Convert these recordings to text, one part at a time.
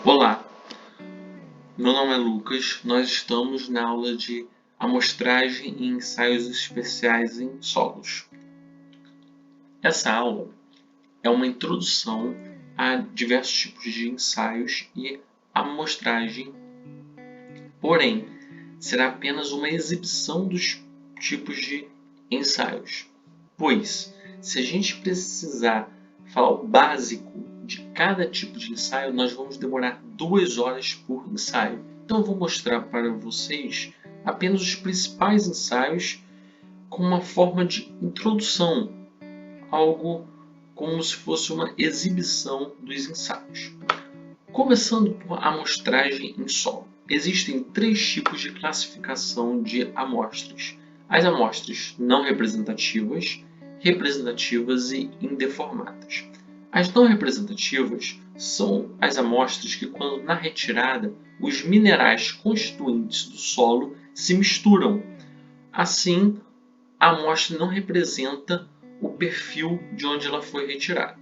Olá, meu nome é Lucas. Nós estamos na aula de amostragem e ensaios especiais em solos. Essa aula é uma introdução a diversos tipos de ensaios e amostragem, porém, será apenas uma exibição dos tipos de ensaios, pois se a gente precisar falar o básico de cada tipo de ensaio, nós vamos demorar 2 horas por ensaio. Então eu vou mostrar para vocês apenas os principais ensaios com uma forma de introdução, algo como se fosse uma exibição dos ensaios. Começando por amostragem em solo. Existem 3 tipos de classificação de amostras: as amostras não representativas, representativas e indeformadas. As não representativas são as amostras que, quando na retirada, os minerais constituintes do solo se misturam. Assim, a amostra não representa o perfil de onde ela foi retirada.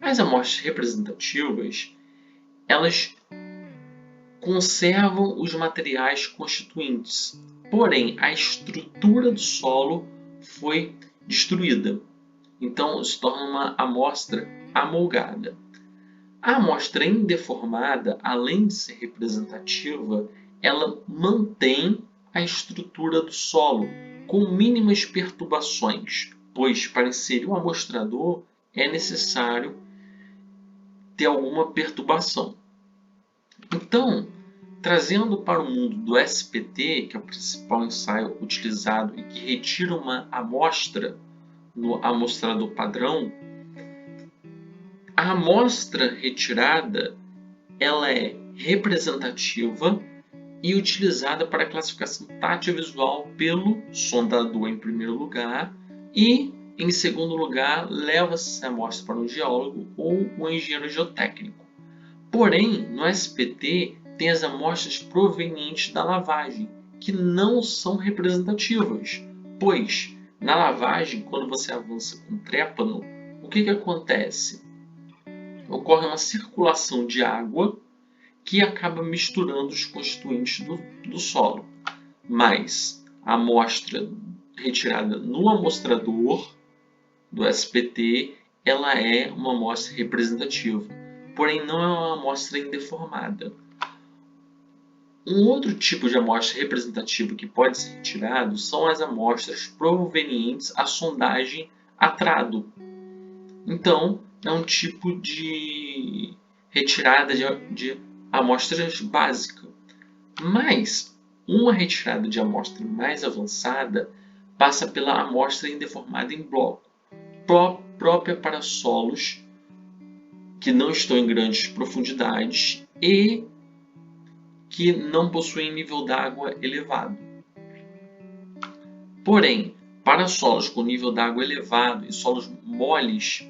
As amostras representativas, elas conservam os materiais constituintes, porém a estrutura do solo foi destruída. Então se torna uma amostra amolgada. A amostra indeformada, além de ser representativa, ela mantém a estrutura do solo com mínimas perturbações, pois para inserir um amostrador é necessário ter alguma perturbação. Então, trazendo para o mundo do SPT, que é o principal ensaio utilizado e que retira uma amostra no amostrador padrão, a amostra retirada ela é representativa e utilizada para a classificação tátil visual pelo sondador em primeiro lugar e, em segundo lugar, leva-se a amostra para um geólogo ou um engenheiro geotécnico. Porém, no SPT, tem as amostras provenientes da lavagem, que não são representativas, pois na lavagem, quando você avança com trépano, o que acontece? Ocorre uma circulação de água que acaba misturando os constituintes do solo. Mas a amostra retirada no amostrador do SPT, ela é uma amostra representativa, porém não é uma amostra indeformada. Um outro tipo de amostra representativa que pode ser retirado são as amostras provenientes à sondagem a trado. Então, é um tipo de retirada de amostras básica. Mas uma retirada de amostra mais avançada passa pela amostra indeformada em bloco, própria para solos que não estão em grandes profundidades e que não possuem nível d'água elevado. Porém, para solos com nível d'água elevado e solos moles,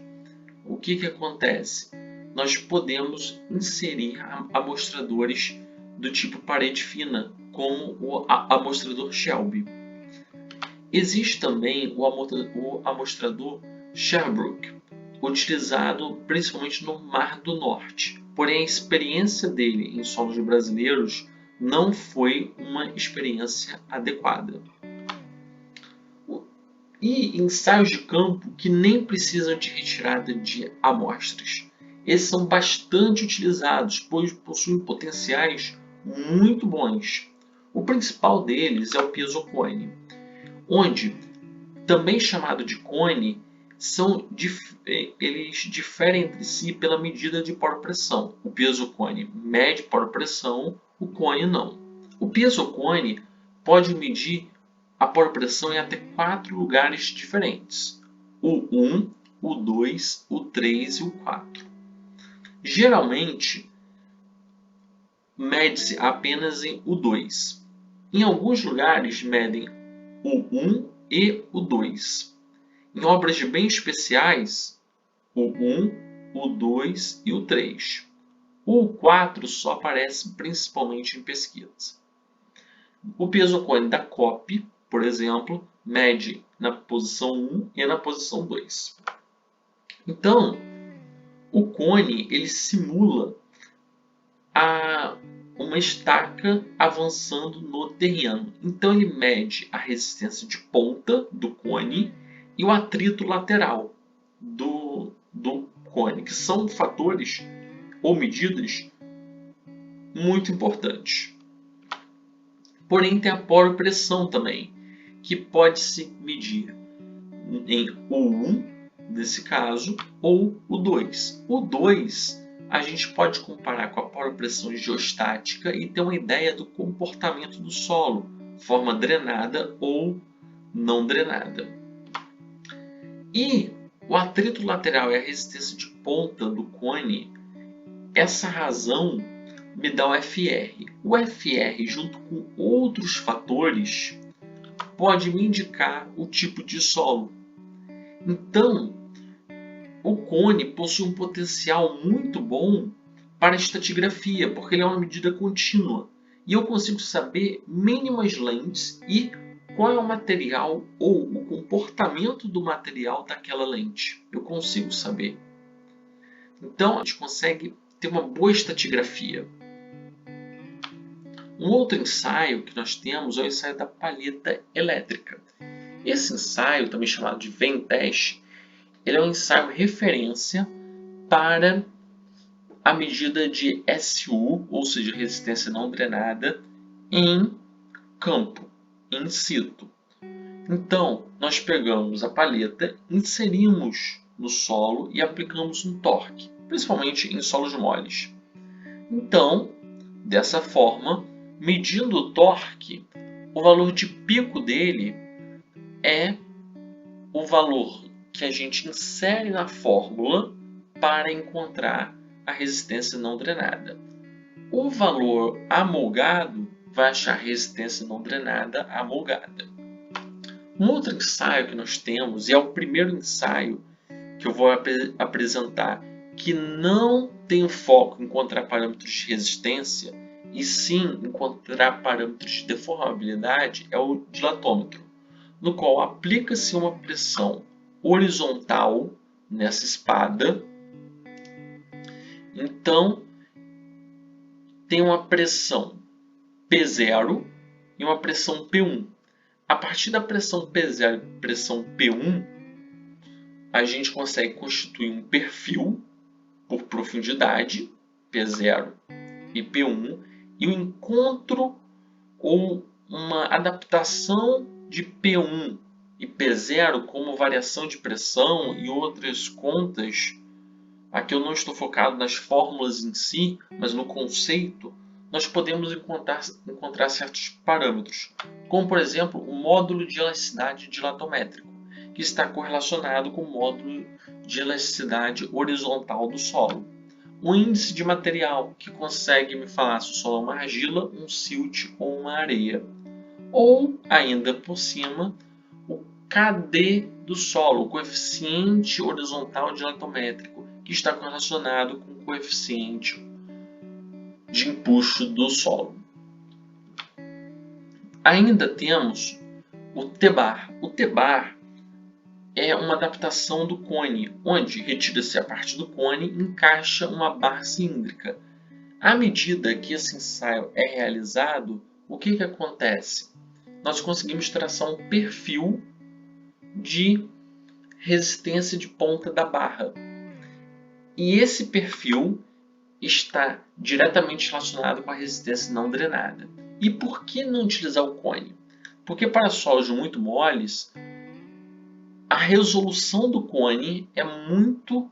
o que acontece? Nós podemos inserir amostradores do tipo parede fina, como o amostrador Shelby. Existe também o amostrador Sherbrooke, utilizado principalmente no Mar do Norte. Porém, a experiência dele em solos brasileiros não foi uma experiência adequada. E ensaios de campo que nem precisam de retirada de amostras. Esses são bastante utilizados, pois possuem potenciais muito bons. O principal deles é o piezocone, onde, também chamado de cone, eles diferem entre si pela medida de poropressão. O piezocone mede poropressão, o cone não. O piezocone pode medir a poropressão em até 4 lugares diferentes: o 1, o 2, o 3 e o 4. Geralmente, mede-se apenas em o 2. Em alguns lugares, medem o 1 e o 2. Em obras bem especiais, o 1, o 2 e o 3. O 4 só aparece principalmente em pesquisas. O piezocone da COP, por exemplo, mede na posição 1 e na posição 2. Então, o cone ele simula a uma estaca avançando no terreno. Então ele mede a resistência de ponta do cone e o atrito lateral do cone, que são fatores ou medidas muito importantes. Porém, tem a poropressão também, que pode se medir em O1, nesse caso, ou o 2. O 2 a gente pode comparar com a poropressão geostática e ter uma ideia do comportamento do solo, forma drenada ou não drenada. E o atrito lateral e a resistência de ponta do cone, essa razão me dá o FR. O FR, junto com outros fatores, pode me indicar o tipo de solo. Então, o cone possui um potencial muito bom para a estratigrafia, porque ele é uma medida contínua. E eu consigo saber mínimas lentes e qual é o material ou o comportamento do material daquela lente. Eu consigo saber. Então, a gente consegue ter uma boa estratigrafia. Um outro ensaio que nós temos é o ensaio da palheta elétrica. Esse ensaio, também chamado de Venn-teste, ele é um ensaio referência para a medida de SU, ou seja, resistência não drenada, em campo, in situ. Então, nós pegamos a palheta, inserimos no solo e aplicamos um torque, principalmente em solos moles. Então, dessa forma, medindo o torque, o valor de pico dele é o valor que a gente insere na fórmula para encontrar a resistência não drenada. O valor amolgado vai achar resistência não drenada amolgada. Um outro ensaio que nós temos, e é o primeiro ensaio que eu vou apresentar, que não tem foco em encontrar parâmetros de resistência, e sim encontrar parâmetros de deformabilidade, é o dilatômetro, no qual aplica-se uma pressão horizontal nessa espada. Então, tem uma pressão P0 e uma pressão P1. A partir da pressão P0 e pressão P1, a gente consegue constituir um perfil por profundidade, P0 e P1, e o encontro ou uma adaptação de P1 e P0 como variação de pressão e outras contas. Aqui eu não estou focado nas fórmulas em si, mas no conceito. Nós podemos encontrar certos parâmetros, como por exemplo o módulo de elasticidade dilatométrico, que está correlacionado com o módulo de elasticidade horizontal do solo. O índice de material, que consegue me falar se o solo é uma argila, um silt ou uma areia. Ou, ainda por cima, o KD do solo, o coeficiente horizontal dilatométrico, que está correlacionado com o coeficiente de empuxo do solo. Ainda temos o T-bar. O T-bar é uma adaptação do cone, onde retira-se a parte do cone e encaixa uma barra cilíndrica. À medida que esse ensaio é realizado, o que acontece? Nós conseguimos traçar um perfil de resistência de ponta da barra. E esse perfil está diretamente relacionado com a resistência não drenada. E por que não utilizar o cone? Porque para solos muito moles, a resolução do cone é muito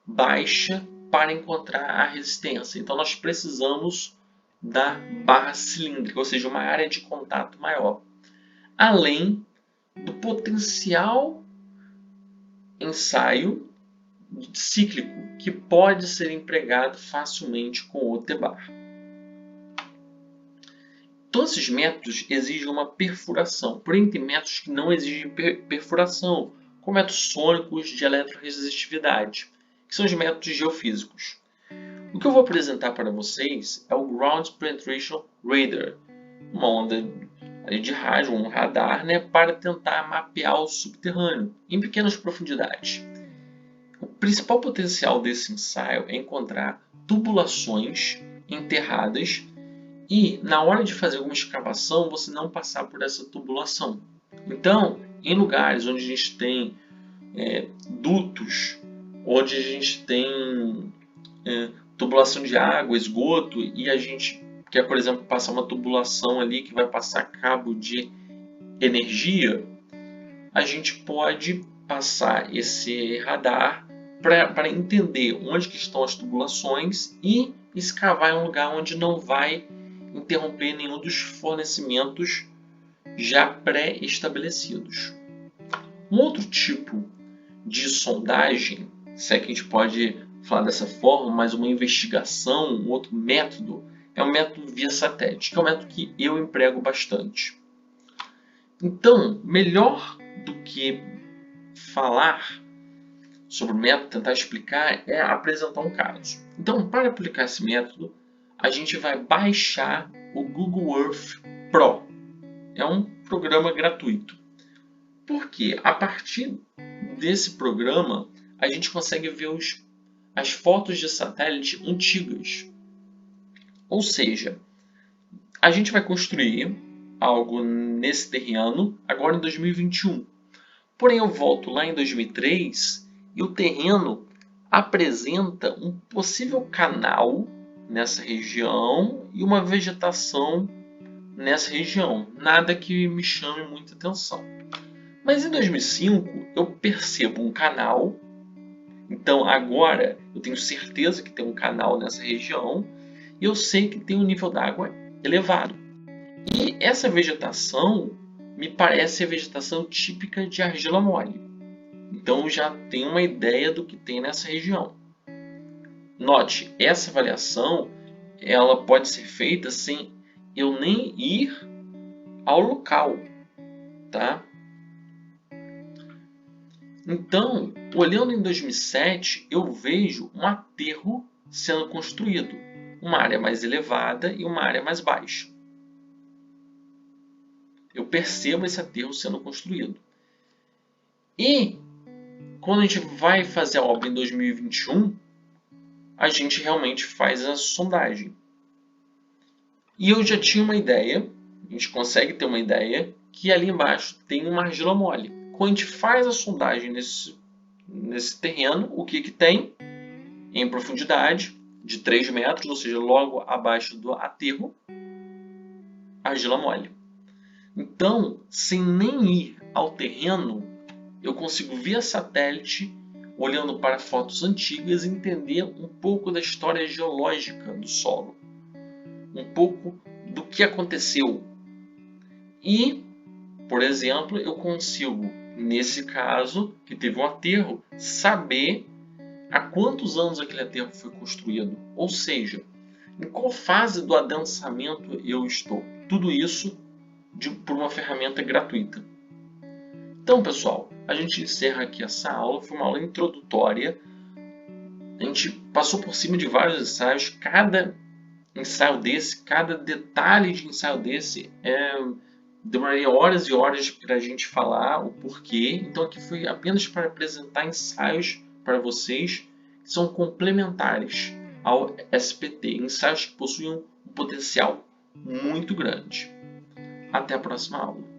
baixa para encontrar a resistência. Então nós precisamos da barra cilíndrica, ou seja, uma área de contato maior. Além do potencial ensaio cíclico, que pode ser empregado facilmente com o T-bar. Todos esses métodos exigem uma perfuração, porém tem métodos que não exigem perfuração, como métodos sônicos de eletroresistividade, que são os métodos geofísicos. O que eu vou apresentar para vocês é o Ground Penetration Radar, uma onda de rádio, um radar, para tentar mapear o subterrâneo em pequenas profundidades. O principal potencial desse ensaio é encontrar tubulações enterradas e na hora de fazer alguma escavação você não passar por essa tubulação. Então, em lugares onde a gente tem dutos, onde a gente tem tubulação de água, esgoto, e a gente quer, por exemplo, passar uma tubulação ali que vai passar cabo de energia, a gente pode passar esse radar para entender onde que estão as tubulações e escavar em um lugar onde não vai interromper nenhum dos fornecimentos já pré-estabelecidos. Um outro tipo de sondagem, se é que a gente pode falar dessa forma, mas uma investigação, um outro método, é o método via satélite, que é um método que eu emprego bastante. Então, melhor do que falar sobre o método, tentar explicar, é apresentar um caso. Então, para aplicar esse método, a gente vai baixar o Google Earth Pro. É um programa gratuito. Porque a partir desse programa, a gente consegue ver as fotos de satélite antigas. Ou seja, a gente vai construir algo nesse terreno agora em 2021. Porém, eu volto lá em 2003 e o terreno apresenta um possível canal nessa região e uma vegetação nessa região. Nada que me chame muita atenção. Mas em 2005 eu percebo um canal. Então agora eu tenho certeza que tem um canal nessa região e eu sei que tem um nível d'água elevado. E essa vegetação me parece a vegetação típica de argila mole. Então já tenho uma ideia do que tem nessa região. Note, essa avaliação ela pode ser feita sem eu nem ir ao local, tá? Então, olhando em 2007, eu vejo um aterro sendo construído, uma área mais elevada e uma área mais baixa. Eu percebo esse aterro sendo construído. E quando a gente vai fazer a obra em 2021, a gente realmente faz a sondagem. E eu já tinha uma ideia, a gente consegue ter uma ideia, que ali embaixo tem uma argila mole. Quando a gente faz a sondagem nesse terreno, o que tem? Em profundidade de 3 metros, ou seja, logo abaixo do aterro, argila mole. Então, sem nem ir ao terreno, eu consigo via satélite, olhando para fotos antigas, entender um pouco da história geológica do solo, um pouco do que aconteceu. E, por exemplo, eu consigo, nesse caso, que teve um aterro, saber há quantos anos aquele aterro foi construído, ou seja, em qual fase do adensamento eu estou. Tudo isso por uma ferramenta gratuita. Então, pessoal, a gente encerra aqui essa aula. Foi uma aula introdutória. A gente passou por cima de vários ensaios. Cada ensaio desse, cada detalhe de ensaio desse, demoraria horas e horas para a gente falar o porquê. Então, aqui foi apenas para apresentar ensaios para vocês que são complementares ao SPT. Ensaios que possuem um potencial muito grande. Até a próxima aula.